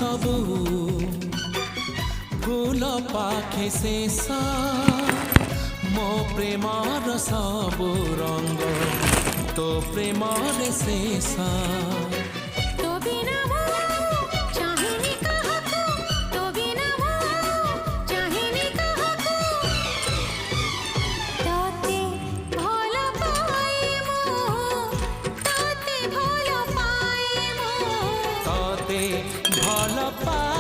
सबू फूल पाखे शेष मो प्रेमर सबू रंग तो प्रेमर शेष भल पाए